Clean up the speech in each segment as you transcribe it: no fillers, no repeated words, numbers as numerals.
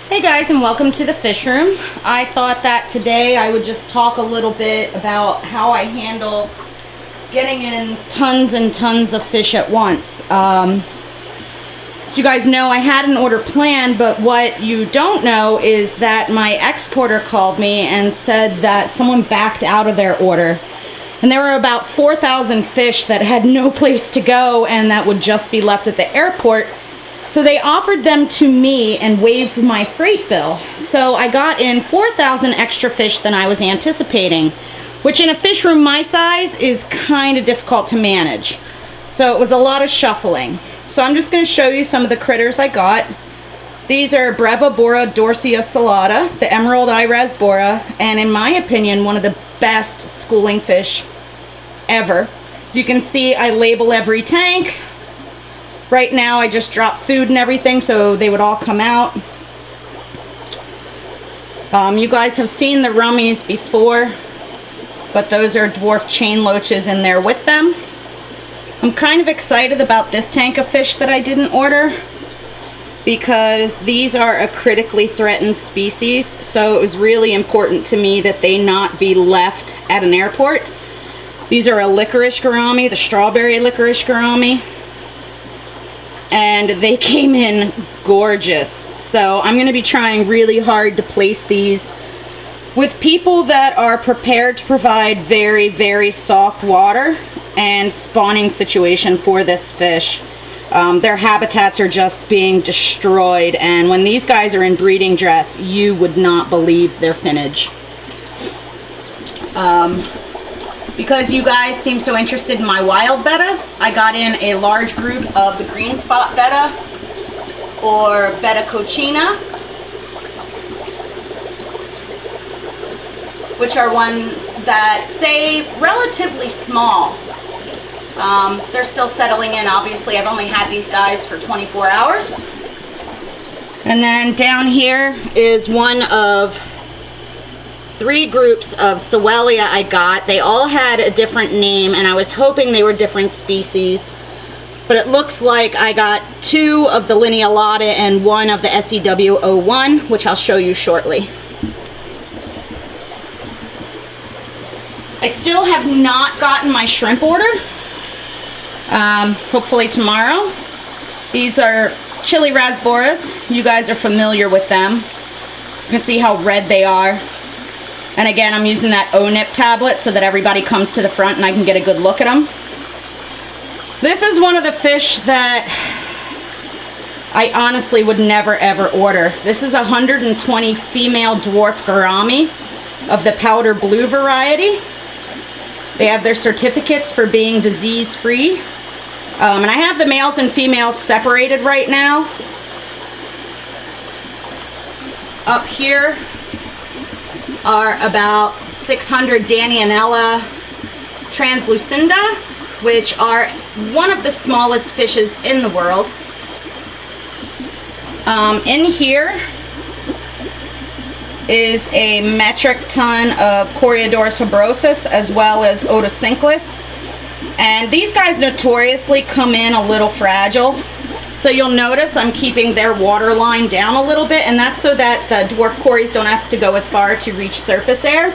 Hey guys, and welcome to the fish room. I thought that today I would just talk a little bit about how I handle getting in tons and tons of fish at once. As you guys know, I had an order planned, but what you don't know is that my exporter called me and said that someone backed out of their order. And there were about 4,000 fish that had no place to go and that would just be left at the airport. So they offered them to me and waived my freight bill. So I got in 4,000 extra fish than I was anticipating, which in a fish room my size is kind of difficult to manage. So it was a lot of shuffling. So I'm just going to show you some of the critters I got. These are Brevibora dorsiocellata, the emerald iris bora, and in my opinion, one of the best schooling fish ever. So you can see I label every tank. Right now I just dropped food and everything so they would all come out. You guys have seen the rummies before, but those are dwarf chain loaches in there with them. I'm kind of excited about this tank of fish that I didn't order because these are a critically threatened species, so it was really important to me that they not be left at an airport. These are a licorice gourami, the strawberry licorice gourami, and they came in gorgeous. So I'm going to be trying really hard to place these with people that are prepared to provide very, very soft water and spawning situation for this fish. Their habitats are just being destroyed, and when these guys are in breeding dress, you would not believe their finnage. Because you guys seem so interested in my wild bettas, I got in a large group of the green spot betta, or Betta coccina, which are ones that stay relatively small. They're still settling in, obviously. I've only had these guys for 24 hours. And then down here is one of 3 groups of Sowelia I got. They all had a different name, and I was hoping they were different species. But it looks like I got 2 of the lineolata and 1 of the SEW01, which I'll show you shortly. I still have not gotten my shrimp order. Hopefully tomorrow. These are chili rasboras. You guys are familiar with them. You can see how red they are. And again, I'm using that O-nip tablet so that everybody comes to the front and I can get a good look at them. This is one of the fish that I honestly would never ever order. This is a 120 female dwarf gourami of the powder blue variety. They have their certificates for being disease free. And I have the males and females separated right now. Up here are about 600 Danio translucinda, which are one of the smallest fishes in the world. In here is a metric ton of Coreodorus habrosus as well as Otocinclus. And these guys notoriously come in a little fragile. So you'll notice I'm keeping their water line down a little bit, and that's so that the dwarf cories don't have to go as far to reach surface air.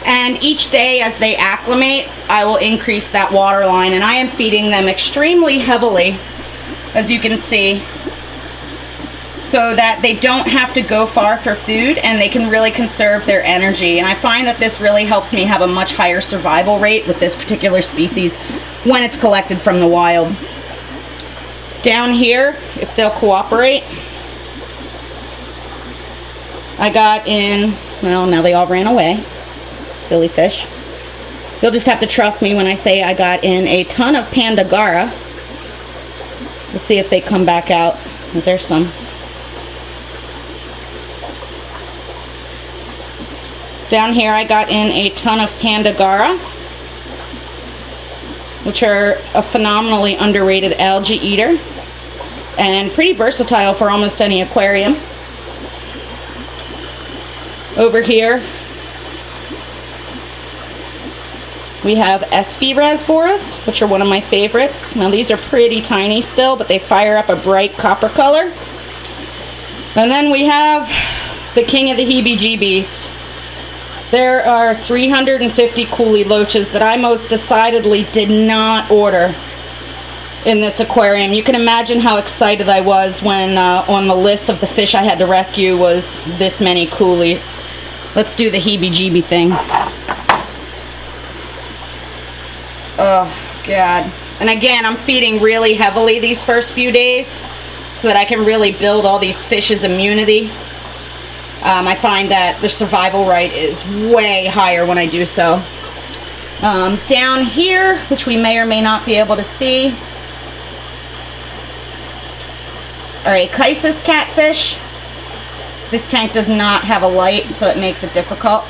And each day as they acclimate, I will increase that water line, and I am feeding them extremely heavily, as you can see, so that they don't have to go far for food and they can really conserve their energy. And I find that this really helps me have a much higher survival rate with this particular species when it's collected from the wild. Down here, if they'll cooperate, I got in, well, now they all ran away. Silly fish. You'll just have to trust me when I say I got in a ton of Pandagara. We'll see if they come back out. There's some. Down here I got in a ton of Pandagara, which are a phenomenally underrated algae eater and pretty versatile for almost any aquarium. Over here we have SV rasboras, which are one of my favorites. Now these are pretty tiny still, but they fire up a bright copper color. And then we have the king of the heebie-jeebies. There are 350 coolie loaches that I most decidedly did not order in this aquarium. You can imagine how excited I was when on the list of the fish I had to rescue was this many coolies. Let's do the heebie-jeebie thing. Oh, God. And again, I'm feeding really heavily these first few days so that I can really build all these fish's immunity. I find that the survival rate is way higher when I do so. Down here, which we may or may not be able to see, are a Kaisis catfish. This tank does not have a light, so it makes it difficult.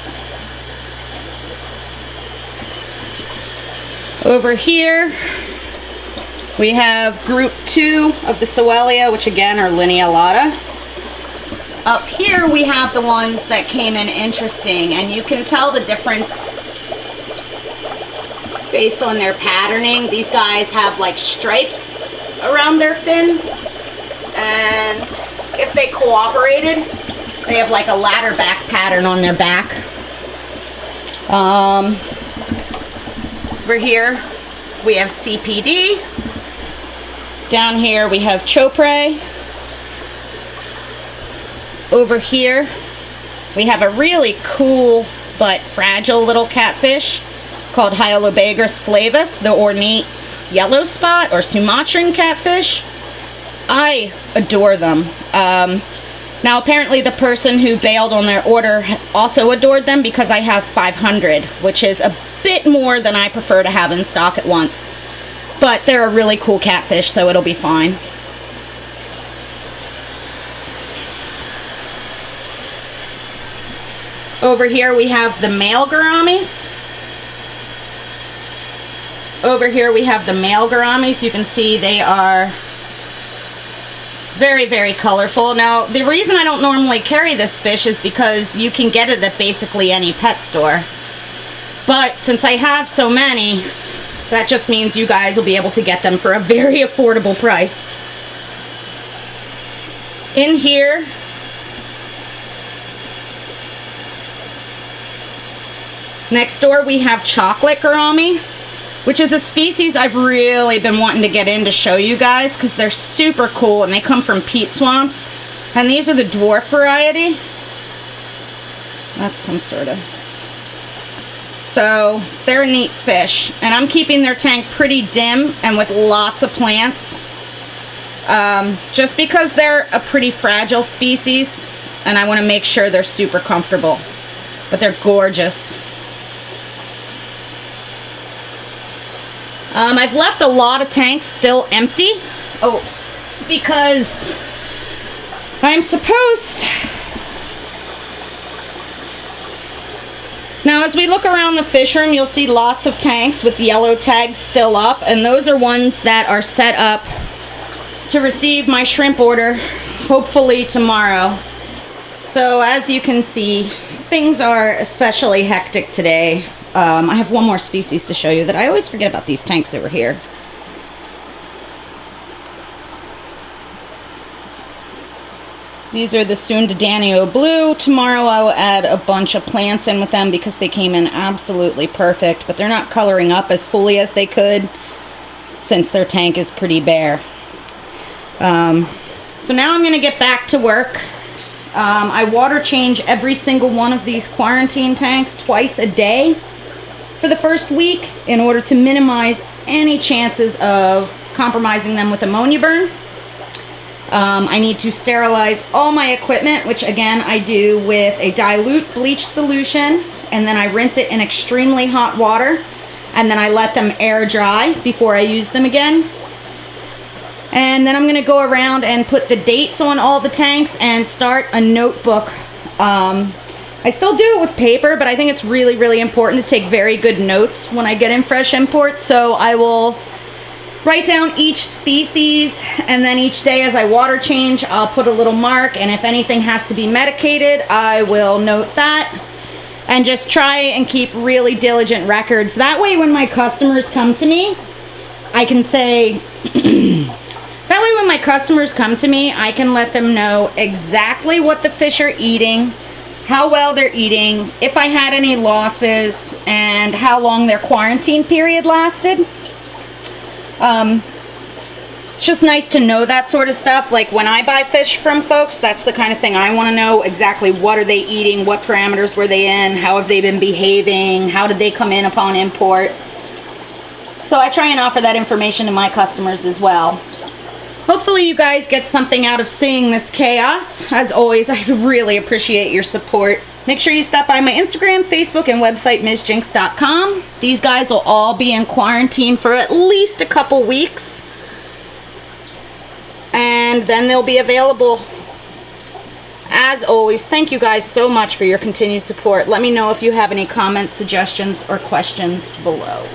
Over here, we have group 2 of the Soelia, which again are linealata. Up here we have the ones that came in interesting, and you can tell the difference based on their patterning. These guys have like stripes around their fins, and if they cooperated, they have like a ladder back pattern on their back. Over here we have CPD. Down here we have Chopre. Over here we have a really cool but fragile little catfish called Hyalobagus flavus, the ornate yellow spot or Sumatran catfish. I adore them. Now apparently the person who bailed on their order also adored them because I have 500, which is a bit more than I prefer to have in stock at once. But they're a really cool catfish, so it'll be fine. Over here we have the male gouramis. Over here we have the male gouramis. You can see they are very, very colorful. Now, the reason I don't normally carry this fish is because you can get it at basically any pet store. But since I have so many, that just means you guys will be able to get them for a very affordable price. In here, next door we have chocolate gourami, which is a species I've really been wanting to get in to show you guys because they're super cool and they come from peat swamps. And these are the dwarf variety. That's some sort of... So, they're a neat fish. And I'm keeping their tank pretty dim and with lots of plants. Just because they're a pretty fragile species and I want to make sure they're super comfortable. But they're gorgeous. I've left a lot of tanks still empty. Oh, because I'm supposed... Now, as we look around the fish room, you'll see lots of tanks with yellow tags still up, and those are ones that are set up to receive my shrimp order, hopefully tomorrow. So, as you can see, things are especially hectic today. I have one more species to show you that I always forget about these tanks over here. These are the Sunda Danio Blue. Tomorrow I will add a bunch of plants in with them because they came in absolutely perfect, but they're not coloring up as fully as they could since their tank is pretty bare. So now I'm going to get back to work. I water change every single one of these quarantine tanks twice a day for the first week in order to minimize any chances of compromising them with ammonia burn. I need to sterilize all my equipment, which again I do with a dilute bleach solution, and then I rinse it in extremely hot water, and then I let them air dry before I use them again. And then I'm going to go around and put the dates on all the tanks and start a notebook. I still do it with paper, but I think it's really, really important to take very good notes when I get in fresh imports. So I will write down each species, and then each day as I water change, I'll put a little mark, and if anything has to be medicated, I will note that. And just try and keep really diligent records. That way when my customers come to me, I can say, That way when my customers come to me, I can let them know exactly what the fish are eating, how well they're eating, if I had any losses, and how long their quarantine period lasted. It's just nice to know that sort of stuff. Like when I buy fish from folks, that's the kind of thing I want to know. Exactly what are they eating, what parameters were they in, how have they been behaving, how did they come in upon import. So I try and offer that information to my customers as well. Hopefully you guys get something out of seeing this chaos. As always, I really appreciate your support. Make sure you stop by my Instagram, Facebook, and website, MsJinx.com. These guys will all be in quarantine for at least a couple weeks. And then they'll be available. As always, thank you guys so much for your continued support. Let me know if you have any comments, suggestions, or questions below.